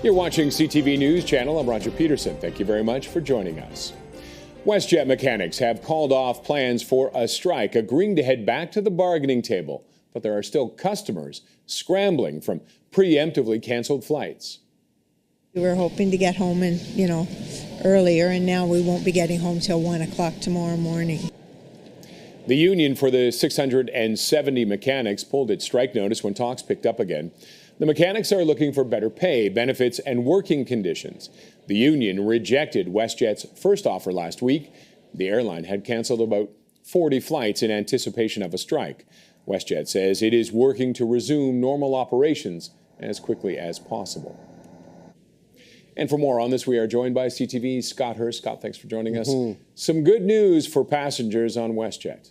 You're watching CTV News Channel. I'm Roger Peterson. Thank you very much for joining us. WestJet mechanics have called off plans for a strike, agreeing to head back to the bargaining table. But there are still customers scrambling from preemptively canceled flights. We were hoping to get home earlier, and now we won't be getting home till 1 o'clock tomorrow morning. The union for the 670 mechanics pulled its strike notice when talks picked up again. The mechanics are looking for better pay, benefits, and working conditions. The union rejected WestJet's first offer last week. The airline had canceled about 40 flights in anticipation of a strike. WestJet says it is working to resume normal operations as quickly as possible. And for more on this, we are joined by CTV's Scott Hurst. Scott, thanks for joining us. Some good news for passengers on WestJet.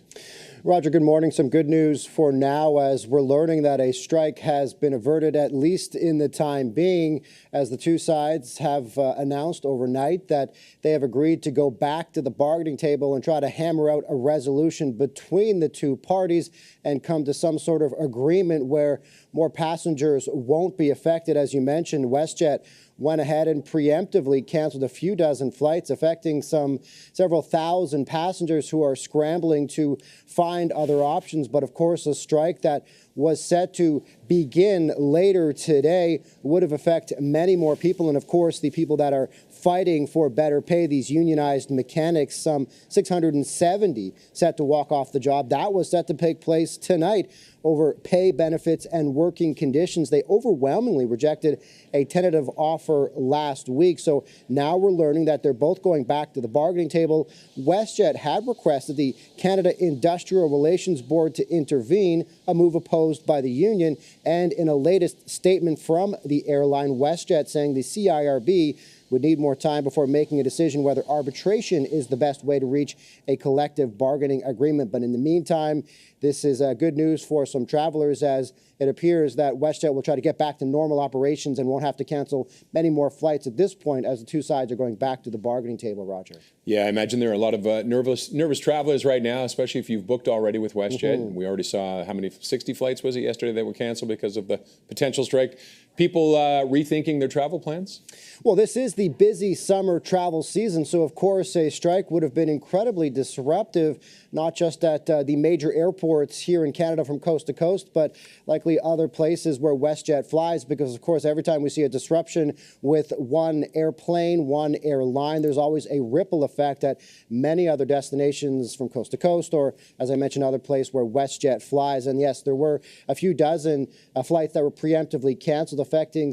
Roger, good morning. Some good news for now, as we're learning that a strike has been averted, at least in the time being, as the two sides have announced overnight that they have agreed to go back to the bargaining table and try to hammer out a resolution between the two parties and come to some sort of agreement where more passengers won't be affected. As you mentioned, WestJet went ahead and preemptively canceled a few dozen flights, affecting several thousand passengers who are scrambling to find other options. But of course, a strike that was set to begin later today would have affected many more people. And of course, the people that are fighting for better pay, these unionized mechanics, some 670 set to walk off the job. That was set to take place tonight over pay, benefits, and working conditions. They overwhelmingly rejected a tentative offer last week. So now we're learning that they're both going back to the bargaining table. WestJet had requested the Canada Industrial Relations Board to intervene, a move opposed by the union. And in a latest statement from the airline, WestJet saying the CIRB would need more time before making a decision whether arbitration is the best way to reach a collective bargaining agreement. But in the meantime, this is good news for some travelers, as it appears that WestJet will try to get back to normal operations and won't have to cancel many more flights at this point, as the two sides are going back to the bargaining table, Roger. Yeah, I imagine there are a lot of nervous travelers right now, especially if you've booked already with WestJet. We already saw how many, 60 flights was it yesterday that were canceled because of the potential strike. People rethinking their travel plans? Well, this is the busy summer travel season, so of course a strike would have been incredibly disruptive, not just at the major airports here in Canada from coast to coast, but likely other places where WestJet flies, because of course every time we see a disruption with one airplane, one airline, there's always a ripple effect at many other destinations from coast to coast, or as I mentioned, other places where WestJet flies. And yes, there were a few dozen flights that were preemptively canceled, affecting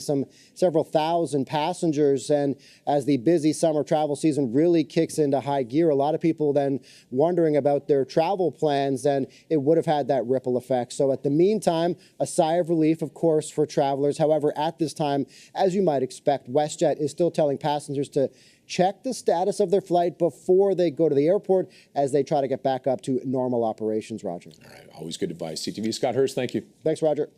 several thousand passengers. And as the busy summer travel season really kicks into high gear, a lot of people then wondering about their travel plans, and it would have had that ripple effect. So at the meantime, a sigh of relief, of course, for travelers. However, at this time, as you might expect, WestJet is still telling passengers to check the status of their flight before they go to the airport, as they try to get back up to normal operations, Roger. All right, always good advice. CTV Scott Hurst, thank you. Thanks, Roger.